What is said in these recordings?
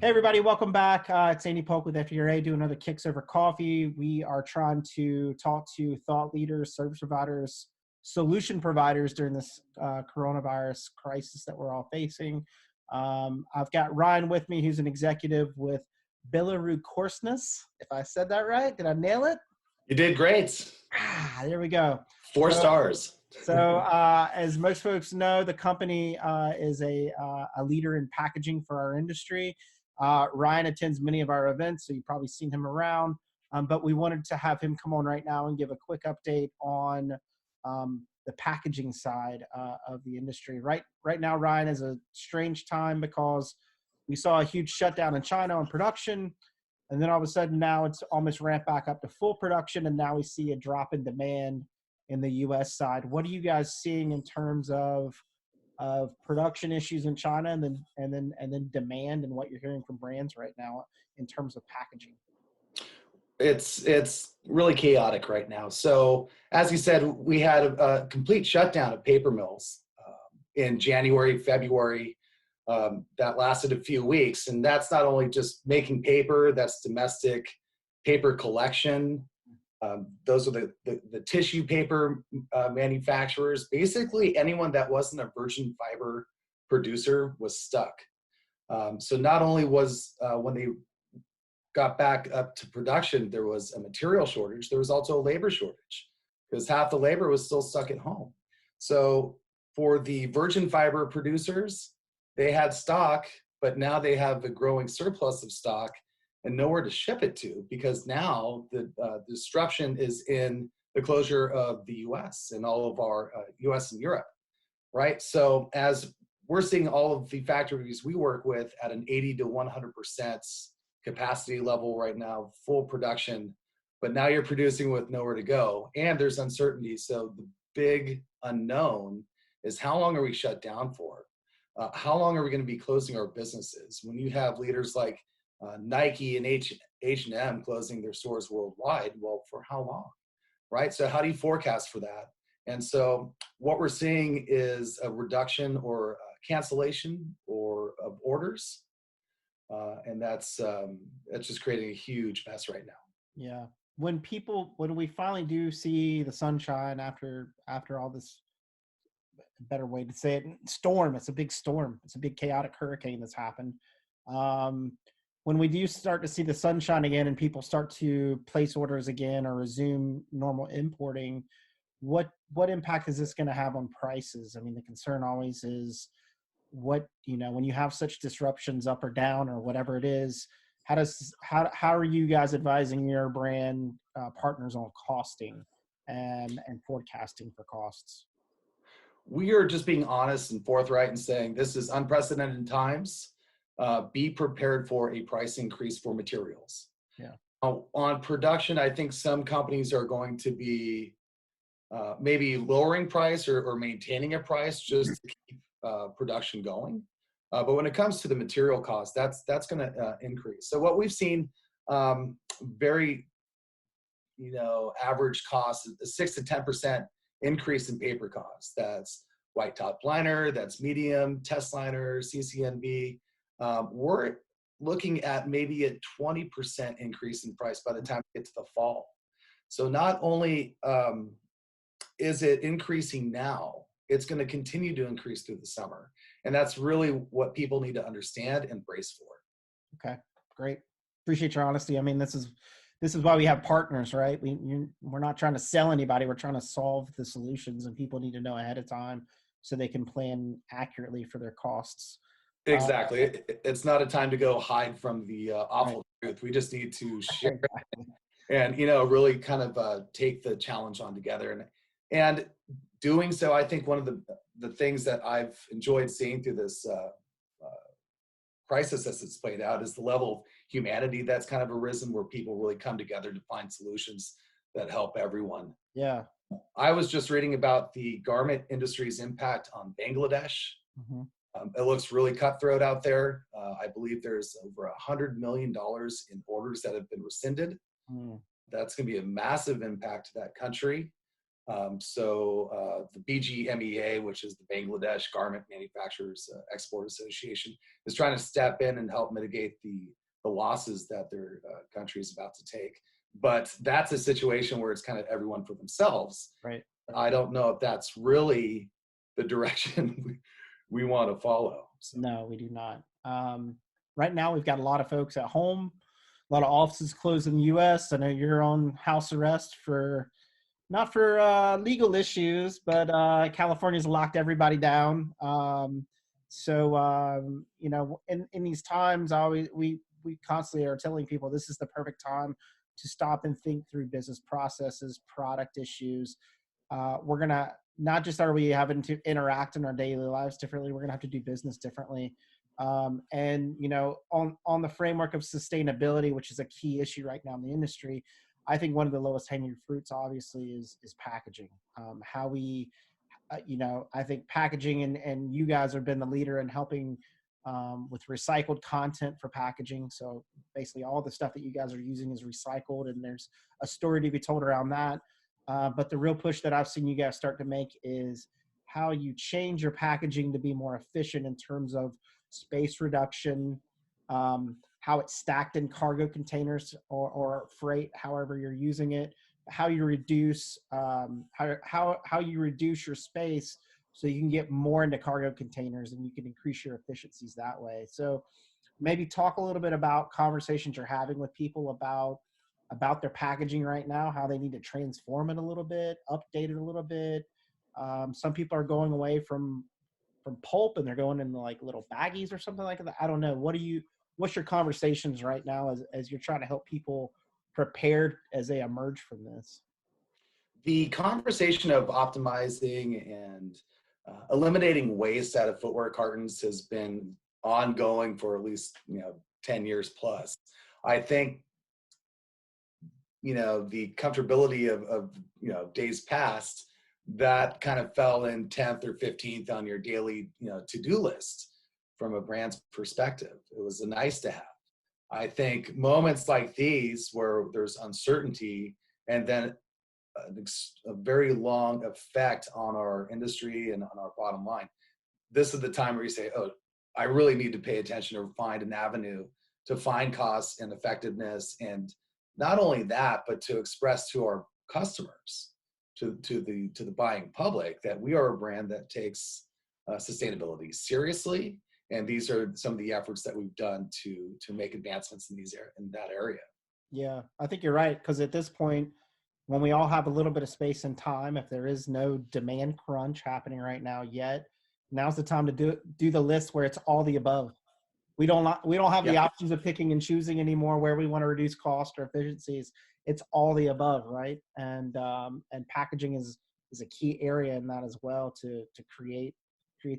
Hey everybody, welcome back. It's Andy Polk with FDRA doing another Kicks Over Coffee. We are trying to talk to thought leaders, service providers, solution providers during this coronavirus crisis that we're all facing. I've got Ryan with me, who's an executive with Billerudkorsnas. If I said that right, did I nail it? You did great. There we go. 4 stars. So as most folks know, the company is a leader in packaging for our industry. Ryan attends many of our events, so you've probably seen him around. But we wanted to have him come on right now and give a quick update on the packaging side of the industry. Right now, Ryan, is a strange time because we saw a huge shutdown in China on production, and then all of a sudden now it's almost ramped back up to full production, and now we see a drop in demand in the U.S. side. What are you guys seeing in terms of production issues in China, and then demand, and what you're hearing from brands right now in terms of packaging? It's really chaotic right now. So as you said, we had a complete shutdown of paper mills in January, February. That lasted a few weeks, and that's not only just making paper, that's domestic paper collection. Those are the tissue paper manufacturers. Basically, anyone that wasn't a virgin fiber producer was stuck. So not only was when they got back up to production, there was a material shortage, there was also a labor shortage because half the labor was still stuck at home. So for the virgin fiber producers, they had stock, but now they have a growing surplus of stock and nowhere to ship it to, because now the disruption is in the closure of the U.S. and all of our U.S. and Europe, right? So as we're seeing all of the factories we work with at an 80 to 100% capacity level right now, full production, but now you're producing with nowhere to go, and there's uncertainty. So the big unknown is, how long are we shut down for? How long are we going to be closing our businesses? When you have leaders like Nike and H&M closing their stores worldwide, well, for how long, right? So how do you forecast for that? And so what we're seeing is a reduction or a cancellation or of orders, and that's just creating a huge mess right now. Yeah, when we finally do see the sunshine after all this, better way to say it, storm. It's a big storm. It's a big chaotic hurricane that's happened. When we do start to see the sunshine again and people start to place orders again or resume normal importing, what impact is this going to have on prices? I mean, the concern always is when you have such disruptions up or down or whatever it is, how are you guys advising your brand partners on costing and forecasting for costs? We are just being honest and forthright and saying this is unprecedented times. Be prepared for a price increase for materials. Yeah. On production, I think some companies are going to be maybe lowering price or maintaining a price just to keep production going. But when it comes to the material cost, that's going to increase. So what we've seen, very average cost is a 6 to 10% increase in paper costs. That's white top liner, that's medium, test liner, CCNB. We're looking at maybe a 20% increase in price by the time we get to the fall. So not only is it increasing now, it's going to continue to increase through the summer. And that's really what people need to understand and brace for. Okay, great. Appreciate your honesty. I mean, this is why we have partners, right? We're not trying to sell anybody. We're trying to solve the solutions, and people need to know ahead of time so they can plan accurately for their costs. Exactly. It's not a time to go hide from the awful truth. We just need to share and really kind of take the challenge on together. And doing so, I think one of the things that I've enjoyed seeing through this crisis as it's played out is the level of humanity that's kind of arisen, where people really come together to find solutions that help everyone. Yeah. I was just reading about the garment industry's impact on Bangladesh. Mm-hmm. It looks really cutthroat out there. I believe there's over $100 million in orders that have been rescinded. Mm. That's going to be a massive impact to that country. The BGMEA, which is the Bangladesh Garment Manufacturers Export Association, is trying to step in and help mitigate the losses that their country is about to take. But that's a situation where it's kind of everyone for themselves. Right. I don't know if that's really the direction we want to follow. So. No, we do not. Right now, we've got a lot of folks at home, a lot of offices closed in the U.S. I know you're on house arrest for not for legal issues, but California's locked everybody down. You know, in these times, we constantly are telling people this is the perfect time to stop and think through business processes, product issues. We're gonna not just are we having to interact in our daily lives differently, we're gonna have to do business differently. And you know, on the framework of sustainability, which is a key issue right now in the industry, I think one of the lowest hanging fruits, obviously, is packaging. How we, you know, I think packaging and you guys have been the leader in helping with recycled content for packaging. So basically, all the stuff that you guys are using is recycled, and there's a story to be told around that. But the real push that I've seen you guys start to make is how you change your packaging to be more efficient in terms of space reduction, how it's stacked in cargo containers or freight, however you're using it, how you reduce how you reduce your space so you can get more into cargo containers and you can increase your efficiencies that way. So maybe talk a little bit about conversations you're having with people about their packaging right now, how they need to transform it a little bit, update it a little bit. Some people are going away from pulp and they're going into like little baggies or something like that. I don't know. What's your conversations right now as you're trying to help people prepared as they emerge from this? The conversation of optimizing and eliminating waste out of footwear cartons has been ongoing for at least 10 years plus. I think the comfortability of days past, that kind of fell in 10th or 15th on your daily to-do list from a brand's perspective. It was a nice to have. I think moments like these where there's uncertainty and then a very long effect on our industry and on our bottom line, this is the time where you say, oh, I really need to pay attention or find an avenue to find costs and effectiveness. And not only that, but to express to our customers, to the buying public, that we are a brand that takes sustainability seriously. And these are some of the efforts that we've done to make advancements in that area. Yeah, I think you're right. Because at this point, when we all have a little bit of space and time, if there is no demand crunch happening right now yet, now's the time to do the list where it's all the above. We don't have the Yeah, options of picking and choosing anymore where we want to reduce cost or efficiencies. It's all the above, right? And packaging is a key area in that as well to create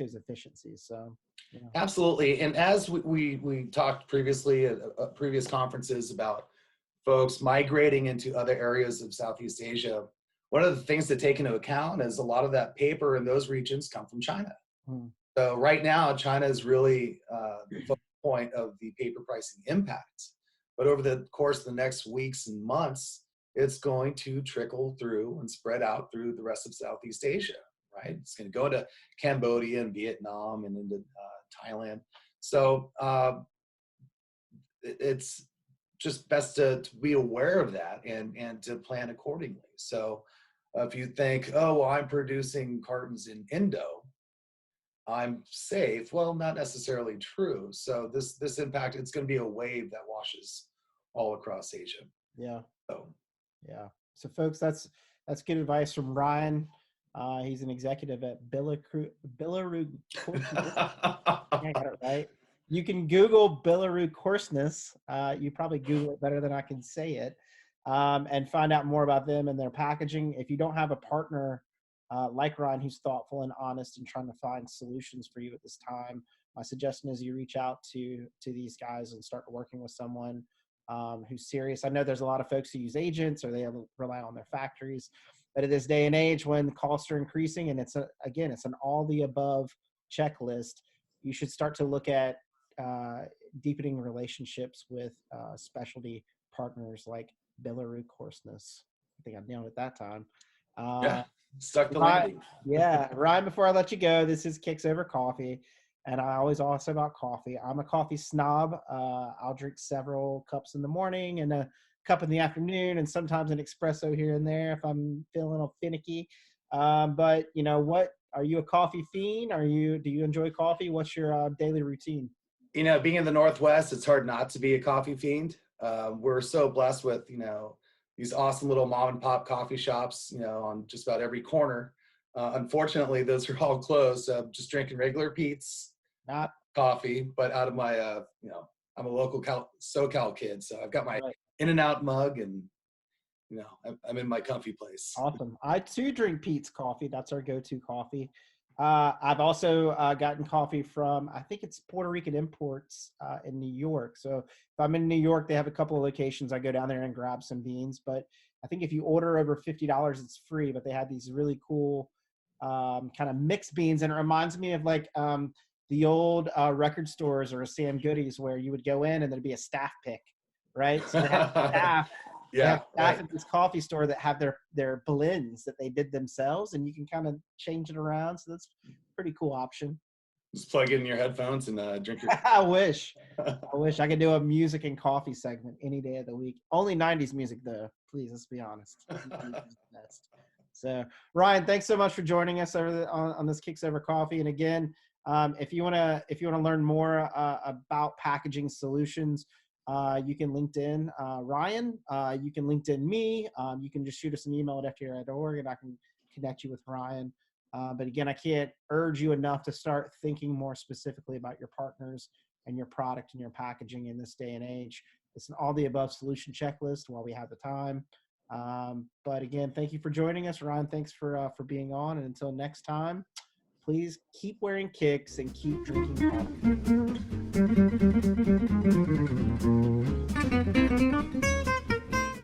those efficiencies. So yeah. absolutely. And as we talked previously at previous conferences about folks migrating into other areas of Southeast Asia, one of the things to take into account is a lot of that paper in those regions come from China. Hmm. So right now, China is really the focal point of the paper pricing impact. But over the course of the next weeks and months, it's going to trickle through and spread out through the rest of Southeast Asia, right? It's going to go to Cambodia and Vietnam and into Thailand. So it's just best to be aware of that and to plan accordingly. So if you think, oh, well, I'm producing cartons in Indo, I'm safe. Well, not necessarily true. So this impact, it's going to be a wave that washes all across Asia. Yeah. So Yeah. So, folks, that's good advice from Ryan. He's an executive at Billerudkorsnas. I got it right. You can Google Billerudkorsnas. You probably Google it better than I can say it, and find out more about them and their packaging. If you don't have a partner like Ryan who's thoughtful and honest and trying to find solutions for you at this time, my suggestion is you reach out to these guys and start working with someone who's serious. I know there's a lot of folks who use agents or they rely on their factories, but at this day and age when costs are increasing and it's an all the above checklist, you should start to look at deepening relationships with specialty partners like Billerudkorsnas. I think I nailed it that time. yeah, Stuck the Right. landing. Yeah. Ryan, before I let you go, this is Kicks Over Coffee. And I always ask about coffee. I'm a coffee snob. I'll drink several cups in the morning and a cup in the afternoon, and sometimes an espresso here and there if I'm feeling a little finicky. But you know what? Are you a coffee fiend? Do you enjoy coffee? What's your daily routine? Being in the Northwest, it's hard not to be a coffee fiend. We're so blessed with, these awesome little mom and pop coffee shops, on just about every corner. Unfortunately, those are all closed. So I'm just drinking regular Pete's Not coffee, but out of my, I'm a local SoCal kid. So I've got my right. In-N-Out mug and, I'm in my comfy place. Awesome. I too drink Pete's coffee. That's our go-to coffee. I've also gotten coffee from, I think it's Puerto Rican Imports in New York. So if I'm in New York, they have a couple of locations. I go down there and grab some beans. But I think if you order over $50, it's free. But they have these really cool kind of mixed beans. And it reminds me of like the old record stores or Sam Goodies where you would go in and there'd be a staff pick, right? So they have staff. They have Yeah, staff right. at this coffee store that have their blends that they did themselves, and you can kind of change it around. So that's a pretty cool option. Just plug in your headphones and drink your. I wish. I wish I could do a music and coffee segment any day of the week. Only 90s music though. Please, let's be honest. 90s is the best. So Ryan, thanks so much for joining us on this Kicks Over Coffee. And again, if you wanna learn more about packaging solutions, you can LinkedIn Ryan. You can LinkedIn me. You can just shoot us an email at fdr.org, and I can connect you with Ryan. But again, I can't urge you enough to start thinking more specifically about your partners and your product and your packaging in this day and age. It's an all the above solution checklist while we have the time. But again, thank you for joining us, Ryan. Thanks for being on. And until next time, please keep wearing kicks and keep drinking coffee.